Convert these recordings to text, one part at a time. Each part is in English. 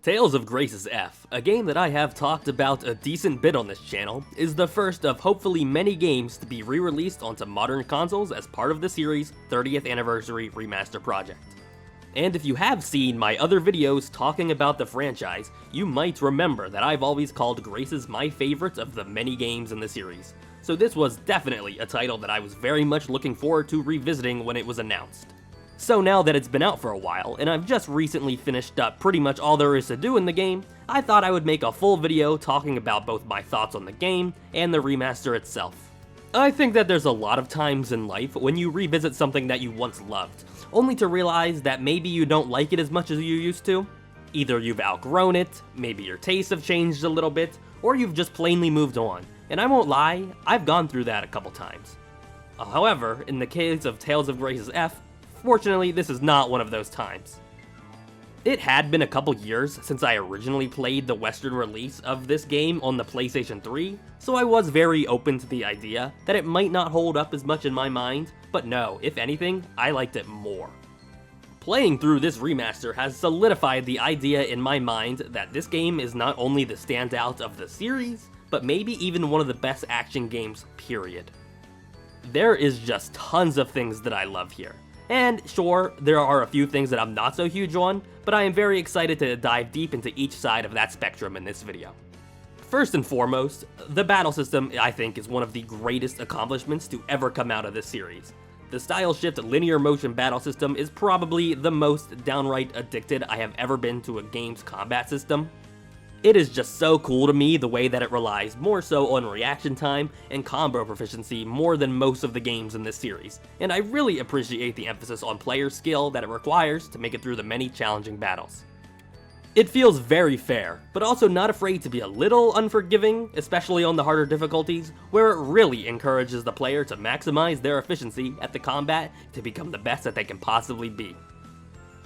Tales of Grace's F, a game that I have talked about a decent bit on this channel, is the first of hopefully many games to be re-released onto modern consoles as part of the series' 30th anniversary remaster project. And if you have seen my other videos talking about the franchise, you might remember that I've always called Grace's my favorite of the many games in the series, so this was definitely a title that I was very much looking forward to revisiting when it was announced. So now that it's been out for a while, and I've just recently finished up pretty much all there is to do in the game, I thought I would make a full video talking about both my thoughts on the game and the remaster itself. I think that there's a lot of times in life when you revisit something that you once loved, only to realize that maybe you don't like it as much as you used to. Either you've outgrown it, maybe your tastes have changed a little bit, or you've just plainly moved on, and I won't lie, I've gone through that a couple times. However, in the case of Tales of Grace's F, fortunately, this is not one of those times. It had been a couple years since I originally played the Western release of this game on the PlayStation 3, so I was very open to the idea that it might not hold up as much in my mind, but no, if anything, I liked it more. Playing through this remaster has solidified the idea in my mind that this game is not only the standout of the series, but maybe even one of the best action games, period. There is just tons of things that I love here. And sure, there are a few things that I'm not so huge on, but I am very excited to dive deep into each side of that spectrum in this video. First and foremost, the battle system I think is one of the greatest accomplishments to ever come out of this series. The style shift linear motion battle system is probably the most downright addicted I have ever been to a game's combat system. It is just so cool to me the way that it relies more so on reaction time and combo proficiency more than most of the games in this series, and I really appreciate the emphasis on player skill that it requires to make it through the many challenging battles. It feels very fair, but also not afraid to be a little unforgiving, especially on the harder difficulties, where it really encourages the player to maximize their efficiency at the combat to become the best that they can possibly be.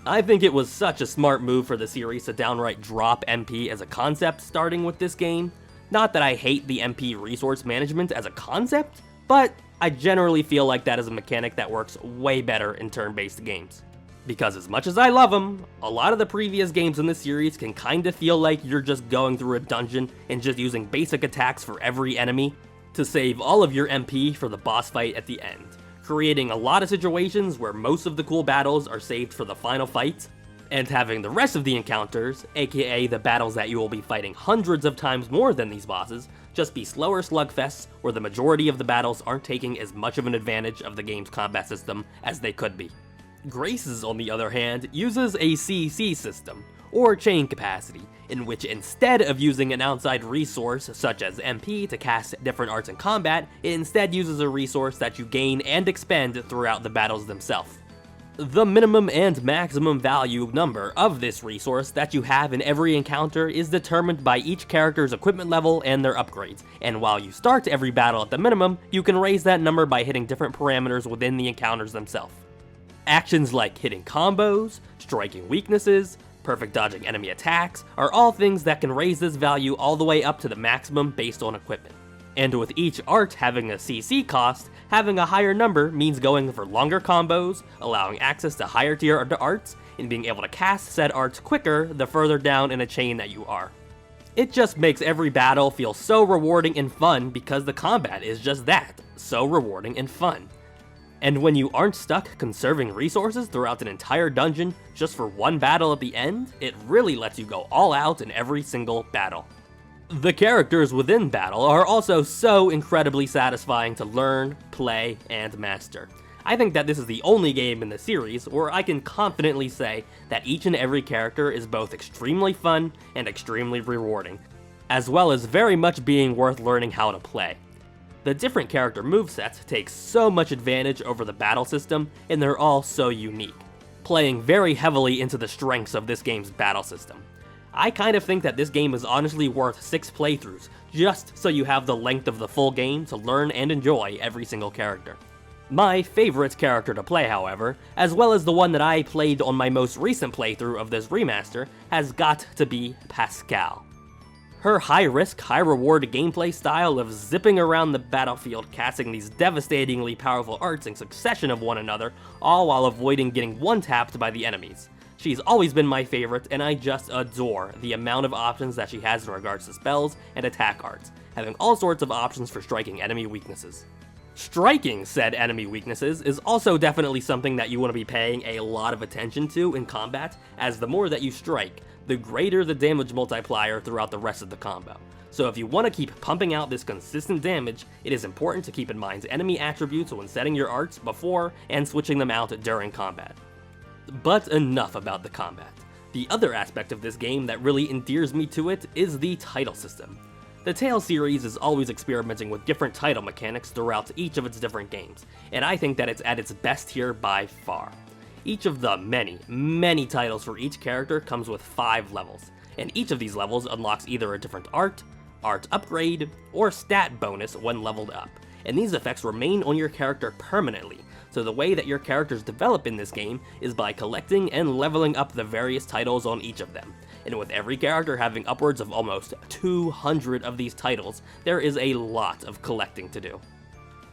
I think it was such a smart move for the series to downright drop MP as a concept starting with this game. Not that I hate the MP resource management as a concept, but I generally feel like that is a mechanic that works way better in turn-based games. Because as much as I love them, a lot of the previous games in this series can kinda feel like you're just going through a dungeon and just using basic attacks for every enemy to save all of your MP for the boss fight at the end, creating a lot of situations where most of the cool battles are saved for the final fight, and having the rest of the encounters, aka the battles that you will be fighting hundreds of times more than these bosses, just be slower slugfests where the majority of the battles aren't taking as much of an advantage of the game's combat system as they could be. Grace's, on the other hand, uses a CC system, or chain capacity, in which instead of using an outside resource such as MP to cast different arts in combat, it instead uses a resource that you gain and expend throughout the battles themselves. The minimum and maximum value number of this resource that you have in every encounter is determined by each character's equipment level and their upgrades, and while you start every battle at the minimum, you can raise that number by hitting different parameters within the encounters themselves. Actions like hitting combos, striking weaknesses, perfect dodging enemy attacks are all things that can raise this value all the way up to the maximum based on equipment. And with each art having a CC cost, having a higher number means going for longer combos, allowing access to higher tier arts, and being able to cast said arts quicker the further down in a chain that you are. It just makes every battle feel so rewarding and fun because the combat is just that, so rewarding and fun. And when you aren't stuck conserving resources throughout an entire dungeon just for one battle at the end, it really lets you go all out in every single battle. The characters within battle are also so incredibly satisfying to learn, play, and master. I think that this is the only game in the series where I can confidently say that each and every character is both extremely fun and extremely rewarding, as well as very much being worth learning how to play. The different character movesets take so much advantage over the battle system, and they're all so unique, playing very heavily into the strengths of this game's battle system. I kind of think that this game is honestly worth 6 playthroughs, just so you have the length of the full game to learn and enjoy every single character. My favorite character to play, however, as well as the one that I played on my most recent playthrough of this remaster, has got to be Pascal. Her high-risk, high-reward gameplay style of zipping around the battlefield casting these devastatingly powerful arts in succession of one another, all while avoiding getting one-tapped by the enemies. She's always been my favorite, and I just adore the amount of options that she has in regards to spells and attack arts, having all sorts of options for striking enemy weaknesses. Striking said enemy weaknesses is also definitely something that you want to be paying a lot of attention to in combat, as the more that you strike, the greater the damage multiplier throughout the rest of the combo. So if you want to keep pumping out this consistent damage, it is important to keep in mind enemy attributes when setting your arts before and switching them out during combat. But enough about the combat. The other aspect of this game that really endears me to it is the title system. The Tales series is always experimenting with different title mechanics throughout each of its different games, and I think that it's at its best here by far. Each of the many titles for each character comes with 5 levels, and each of these levels unlocks either a different art upgrade, or stat bonus when leveled up, and these effects remain on your character permanently, so the way that your characters develop in this game is by collecting and leveling up the various titles on each of them. And with every character having upwards of almost 200 of these titles, there is a lot of collecting to do.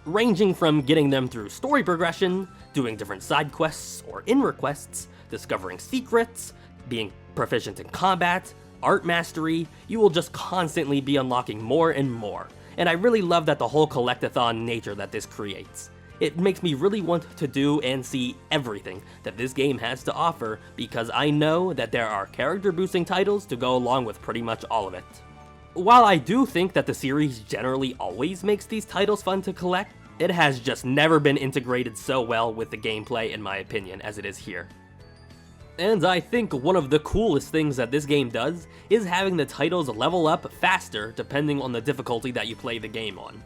Ranging from getting them through story progression, doing different side quests or in-world quests, discovering secrets, being proficient in combat, art mastery, you will just constantly be unlocking more and more. And I really love that the whole collectathon nature that this creates. It makes me really want to do and see everything that this game has to offer, because I know that there are character boosting titles to go along with pretty much all of it. While I do think that the series generally always makes these titles fun to collect, it has just never been integrated so well with the gameplay in my opinion as it is here. And I think one of the coolest things that this game does is having the titles level up faster depending on the difficulty that you play the game on.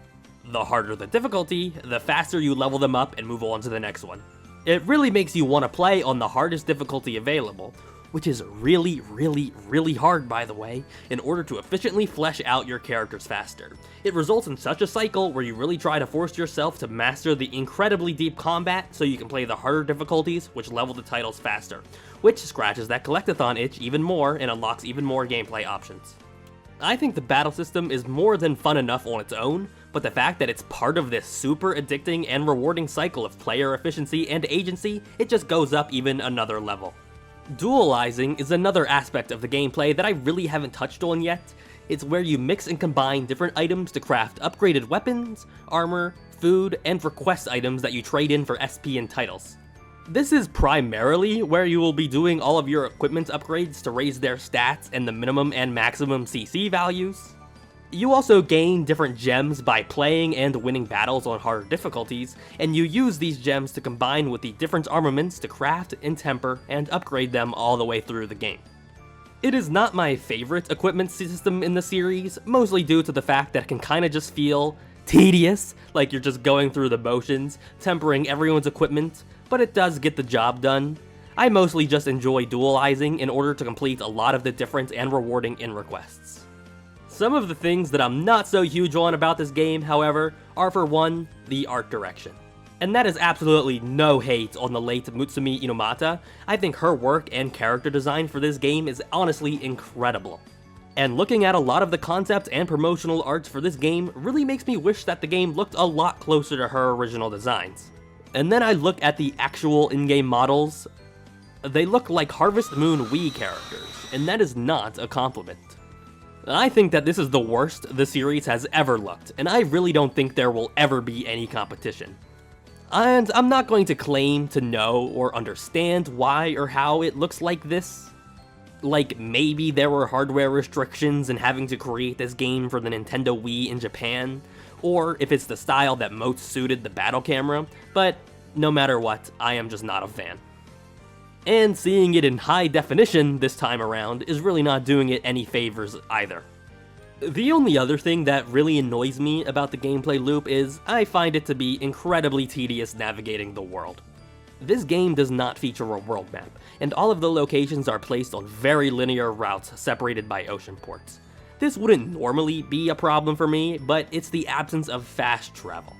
The harder the difficulty, the faster you level them up and move on to the next one. It really makes you want to play on the hardest difficulty available, which is really hard by the way, in order to efficiently flesh out your characters faster. It results in such a cycle where you really try to force yourself to master the incredibly deep combat so you can play the harder difficulties which level the titles faster, which scratches that collectathon itch even more and unlocks even more gameplay options. I think the battle system is more than fun enough on its own, but the fact that it's part of this super addicting and rewarding cycle of player efficiency and agency, it just goes up even another level. Dualizing is another aspect of the gameplay that I really haven't touched on yet. It's where you mix and combine different items to craft upgraded weapons, armor, food, and for quest items that you trade in for SP and titles. This is primarily where you will be doing all of your equipment upgrades to raise their stats and the minimum and maximum CC values. You also gain different gems by playing and winning battles on harder difficulties, and you use these gems to combine with the different armaments to craft and temper and upgrade them all the way through the game. It is not my favorite equipment system in the series, mostly due to the fact that it can kinda just feel tedious, like you're just going through the motions, tempering everyone's equipment, but it does get the job done. I mostly just enjoy dualizing in order to complete a lot of the different and rewarding in-world quests. Some of the things that I'm not so huge on about this game, however, are for one, the art direction. And that is absolutely no hate on the late Mutsumi Inomata. I think her work and character design for this game is honestly incredible. And looking at a lot of the concept and promotional arts for this game really makes me wish that the game looked a lot closer to her original designs. And then I look at the actual in-game models. They look like Harvest Moon Wii characters, and that is not a compliment. I think that this is the worst the series has ever looked, and I really don't think there will ever be any competition. And I'm not going to claim to know or understand why or how it looks like this. Like, maybe there were hardware restrictions in having to create this game for the Nintendo Wii in Japan, or if it's the style that most suited the battle camera, but no matter what, I am just not a fan. And seeing it in high definition this time around is really not doing it any favors either. The only other thing that really annoys me about the gameplay loop is I find it to be incredibly tedious navigating the world. This game does not feature a world map, and all of the locations are placed on very linear routes separated by ocean ports. This wouldn't normally be a problem for me, but it's the absence of fast travel.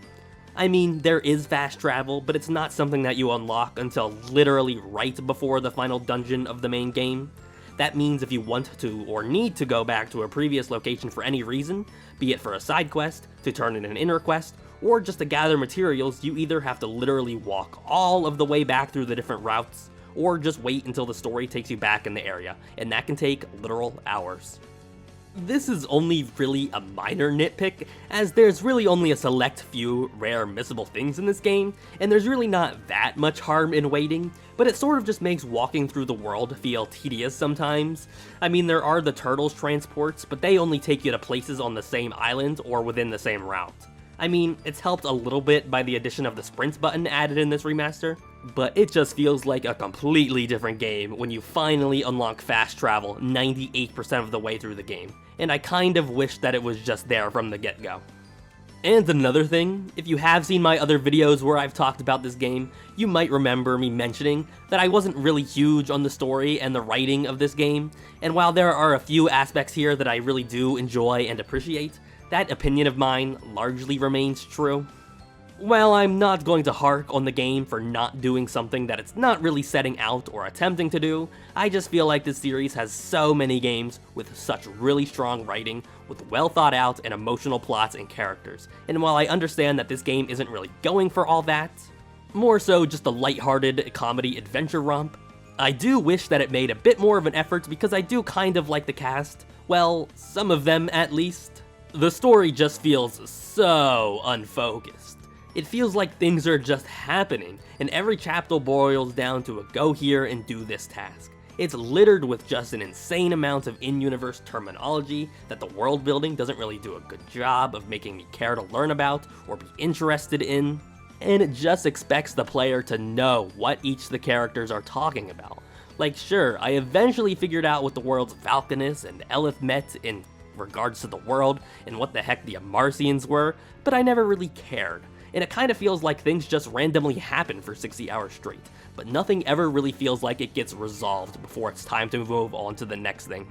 I mean, there is fast travel, but it's not something that you unlock until literally right before the final dungeon of the main game. That means if you want to or need to go back to a previous location for any reason, be it for a side quest, to turn in an inner quest, or just to gather materials, you either have to literally walk all of the way back through the different routes, or just wait until the story takes you back in the area, and that can take literal hours. This is only really a minor nitpick, as there's really only a select few rare missable things in this game, and there's really not that much harm in waiting, but it sort of just makes walking through the world feel tedious sometimes. I mean, there are the Turtles transports, but they only take you to places on the same island or within the same route. I mean, it's helped a little bit by the addition of the sprint button added in this remaster, but it just feels like a completely different game when you finally unlock fast travel 98% of the way through the game, and I kind of wish that it was just there from the get-go. And another thing, if you have seen my other videos where I've talked about this game, you might remember me mentioning that I wasn't really huge on the story and the writing of this game, and while there are a few aspects here that I really do enjoy and appreciate, that opinion of mine largely remains true. While I'm not going to hark on the game for not doing something that it's not really setting out or attempting to do, I just feel like this series has so many games with such really strong writing, with well thought out and emotional plots and characters, and while I understand that this game isn't really going for all that, more so just a lighthearted comedy adventure romp, I do wish that it made a bit more of an effort because I do kind of like the cast, well, some of them at least. The story just feels so unfocused. It feels like things are just happening, and every chapter boils down to a go here and do this task. It's littered with just an insane amount of in-universe terminology that the world building doesn't really do a good job of making me care to learn about or be interested in, and it just expects the player to know what each of the characters are talking about. Like, sure, I eventually figured out what the world's Valkanus and Elith meant in regards to the world and what the heck the Amarcians were, but I never really cared. And it kind of feels like things just randomly happen for 60 hours straight, but nothing ever really feels like it gets resolved before it's time to move on to the next thing.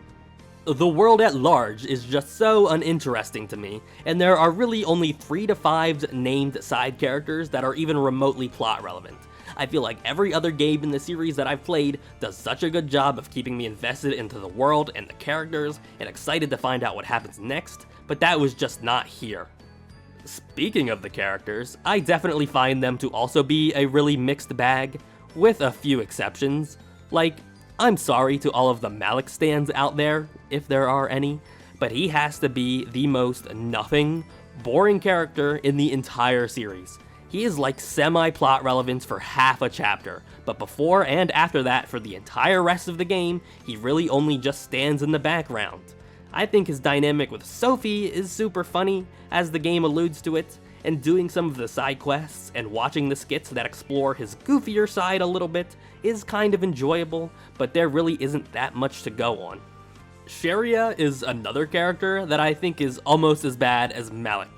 The world at large is just so uninteresting to me, and there are really only 3 to 5 named side characters that are even remotely plot relevant. I feel like every other game in the series that I've played does such a good job of keeping me invested into the world and the characters, and excited to find out what happens next, but that was just not here. Speaking of the characters, I definitely find them to also be a really mixed bag, with a few exceptions. Like, I'm sorry to all of the Malik stans out there, if there are any, but he has to be the most nothing, boring character in the entire series. He is like semi-plot relevance for half a chapter, but before and after that for the entire rest of the game, he really only just stands in the background. I think his dynamic with Sophie is super funny, as the game alludes to it, and doing some of the side quests and watching the skits that explore his goofier side a little bit is kind of enjoyable, but there really isn't that much to go on. Sharia is another character that I think is almost as bad as Malik.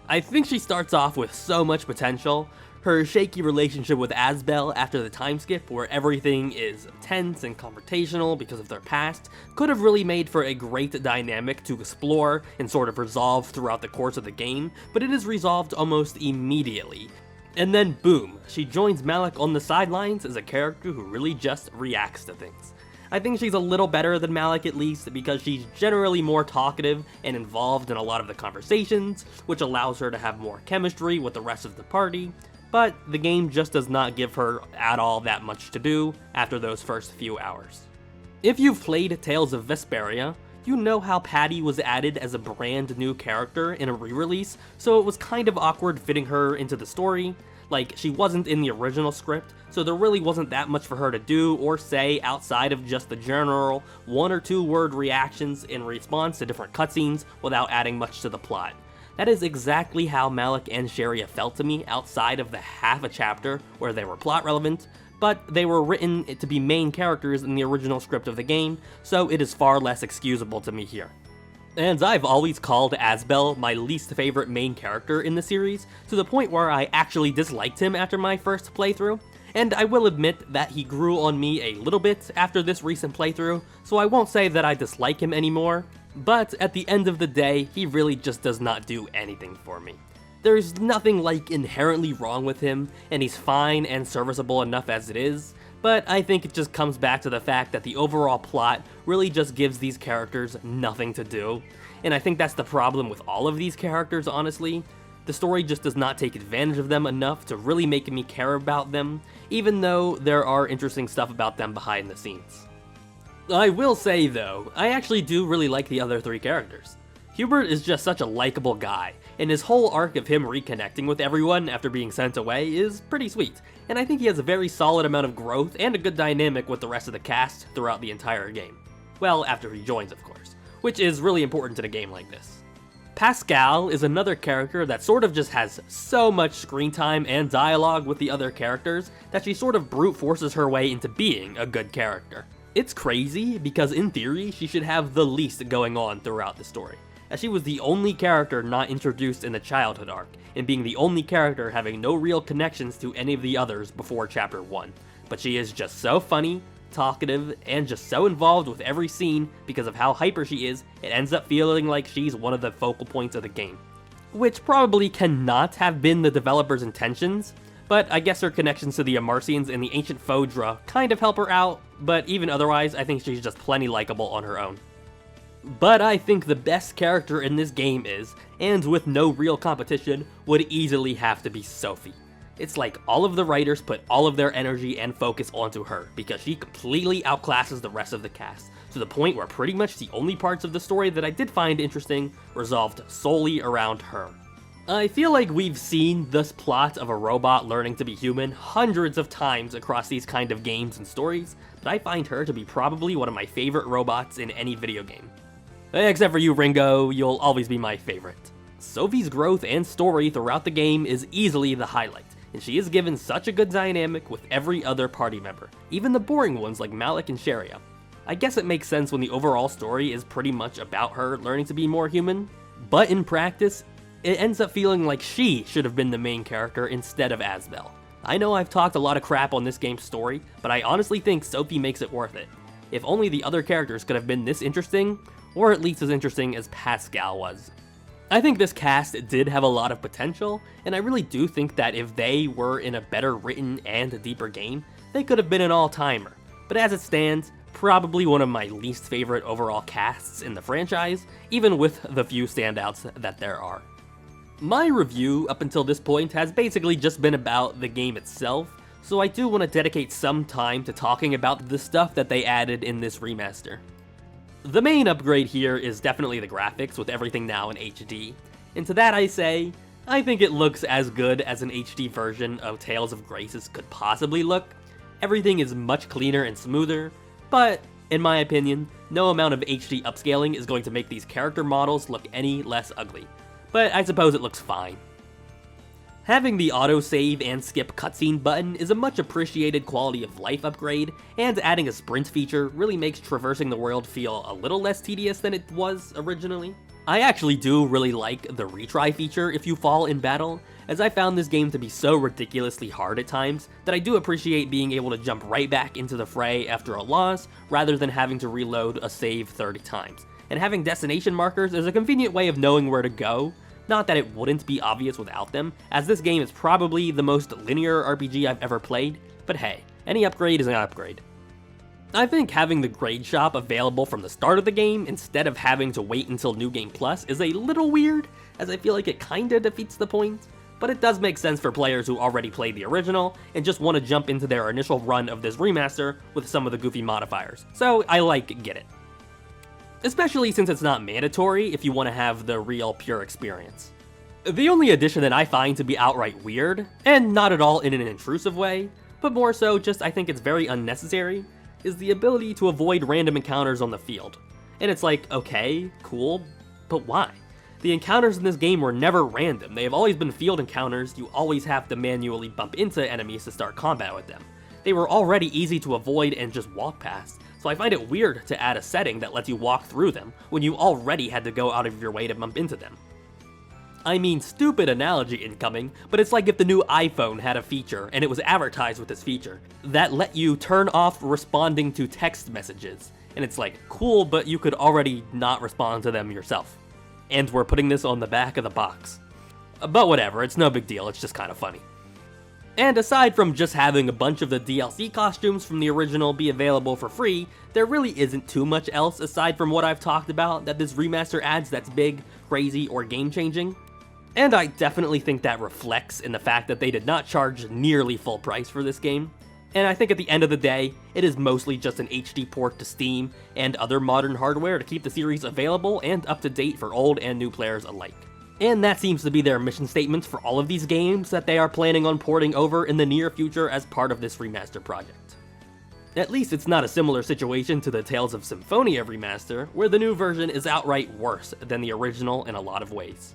I think she starts off with so much potential. Her shaky relationship with Asbel after the time skip, where everything is tense and confrontational because of their past, could have really made for a great dynamic to explore and sort of resolve throughout the course of the game, but it is resolved almost immediately. And then boom, she joins Malik on the sidelines as a character who really just reacts to things. I think she's a little better than Malik at least, because she's generally more talkative and involved in a lot of the conversations, which allows her to have more chemistry with the rest of the party, but the game just does not give her at all that much to do after those first few hours. If you've played Tales of Vesperia, you know how Patty was added as a brand new character in a re-release, so it was kind of awkward fitting her into the story. Like, she wasn't in the original script, so there really wasn't that much for her to do or say outside of just the general 1 or 2 word reactions in response to different cutscenes without adding much to the plot. That is exactly how Malik and Sharia felt to me outside of the half a chapter where they were plot relevant, but they were written to be main characters in the original script of the game, so it is far less excusable to me here. And I've always called Asbel my least favorite main character in the series, to the point where I actually disliked him after my first playthrough, and I will admit that he grew on me a little bit after this recent playthrough, so I won't say that I dislike him anymore, but at the end of the day, he really just does not do anything for me. There's nothing like inherently wrong with him, and he's fine and serviceable enough as it is, but I think it just comes back to the fact that the overall plot really just gives these characters nothing to do, and I think that's the problem with all of these characters, honestly. the story just does not take advantage of them enough to really make me care about them, even though there are interesting stuff about them behind the scenes. I will say though, I actually do really like the other three characters. Hubert is just such a likable guy, and his whole arc of him reconnecting with everyone after being sent away is pretty sweet, and I think he has a very solid amount of growth and a good dynamic with the rest of the cast throughout the entire game. Well, after he joins, of course, which is really important in a game like this. Pascal is another character that sort of just has so much screen time and dialogue with the other characters that she sort of brute forces her way into being a good character. It's crazy because in theory she should have the least going on throughout the story, as she was the only character not introduced in the childhood arc, and being the only character having no real connections to any of the others before chapter 1. But she is just so funny, talkative, and just so involved with every scene because of how hyper she is, it ends up feeling like she's one of the focal points of the game. Which probably cannot have been the developer's intentions, but I guess her connections to the Amarcians and the ancient Fodra kind of help her out, but even otherwise, I think she's just plenty likable on her own. But I think the best character in this game is, and with no real competition, would easily have to be Sophie. It's like all of the writers put all of their energy and focus onto her, because she completely outclasses the rest of the cast, to the point where pretty much the only parts of the story that I did find interesting resolved solely around her. I feel like we've seen this plot of a robot learning to be human hundreds of times across these kind of games and stories, but I find her to be probably one of my favorite robots in any video game. Except for you, Ringo, you'll always be my favorite. Sophie's growth and story throughout the game is easily the highlight, and she is given such a good dynamic with every other party member, even the boring ones like Malik and Sharia. I guess it makes sense when the overall story is pretty much about her learning to be more human, but in practice, it ends up feeling like she should have been the main character instead of Asbel. I know I've talked a lot of crap on this game's story, but I honestly think Sophie makes it worth it. If only the other characters could have been this interesting, or at least as interesting as Pascal was. I think this cast did have a lot of potential, and I really do think that if they were in a better written and deeper game, they could have been an all-timer. But as it stands, probably one of my least favorite overall casts in the franchise, even with the few standouts that there are. My review up until this point has basically just been about the game itself, so I do want to dedicate some time to talking about the stuff that they added in this remaster. The main upgrade here is definitely the graphics, with everything now in HD, and to that I say, I think it looks as good as an HD version of Tales of Graces could possibly look. Everything is much cleaner and smoother, but, in my opinion, no amount of HD upscaling is going to make these character models look any less ugly, but I suppose it looks fine. Having the autosave and skip cutscene button is a much appreciated quality of life upgrade, and adding a sprint feature really makes traversing the world feel a little less tedious than it was originally. I actually do really like the retry feature if you fall in battle, as I found this game to be so ridiculously hard at times that I do appreciate being able to jump right back into the fray after a loss rather than having to reload a save 30 times. And having destination markers is a convenient way of knowing where to go. Not that it wouldn't be obvious without them, as this game is probably the most linear RPG I've ever played, but hey, any upgrade is an upgrade. I think having the grade shop available from the start of the game instead of having to wait until New Game Plus is a little weird, as I feel like it kinda defeats the point, but it does make sense for players who already played the original and just want to jump into their initial run of this remaster with some of the goofy modifiers, so I get it. Especially since it's not mandatory if you want to have the real pure experience. The only addition that I find to be outright weird, and not at all in an intrusive way, but more so just I think it's very unnecessary, is the ability to avoid random encounters on the field. And it's like, okay, cool, but why? The encounters in this game were never random, they have always been field encounters, you always have to manually bump into enemies to start combat with them. They were already easy to avoid and just walk past, so I find it weird to add a setting that lets you walk through them when you already had to go out of your way to bump into them. I mean, stupid analogy incoming, but it's like if the new iPhone had a feature, and it was advertised with this feature, that let you turn off responding to text messages. And it's like, cool, but you could already not respond to them yourself. And we're putting this on the back of the box. But whatever, it's no big deal, it's just kind of funny. And aside from just having a bunch of the DLC costumes from the original be available for free, there really isn't too much else aside from what I've talked about that this remaster adds that's big, crazy, or game-changing. And I definitely think that reflects in the fact that they did not charge nearly full price for this game. And I think at the end of the day, it is mostly just an HD port to Steam and other modern hardware to keep the series available and up to date for old and new players alike. And that seems to be their mission statements for all of these games that they are planning on porting over in the near future as part of this remaster project. At least it's not a similar situation to the Tales of Symphonia remaster, where the new version is outright worse than the original in a lot of ways.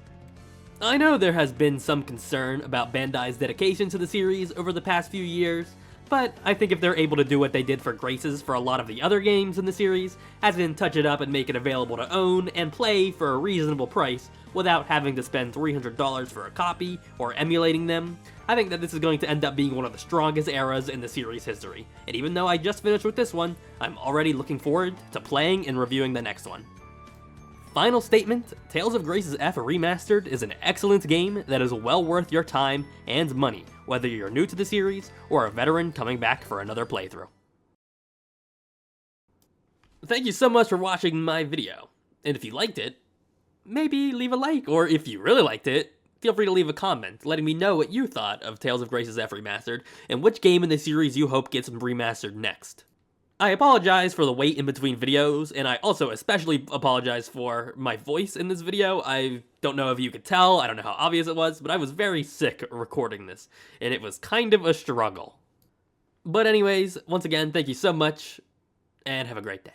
I know there has been some concern about Bandai's dedication to the series over the past few years, but I think if they're able to do what they did for Graces for a lot of the other games in the series, as in touch it up and make it available to own and play for a reasonable price without having to spend $300 for a copy or emulating them, I think that this is going to end up being one of the strongest eras in the series history. And even though I just finished with this one, I'm already looking forward to playing and reviewing the next one. Final statement, Tales of Graces F Remastered is an excellent game that is well worth your time and money, whether you're new to the series or a veteran coming back for another playthrough. Thank you so much for watching my video, and if you liked it, maybe leave a like, or if you really liked it, feel free to leave a comment letting me know what you thought of Tales of Graces F Remastered and which game in the series you hope gets remastered next. I apologize for the wait in between videos, and I also especially apologize for my voice in this video. I don't know if you could tell, I don't know how obvious it was, but I was very sick recording this, and it was kind of a struggle. But anyways, once again, thank you so much, and have a great day.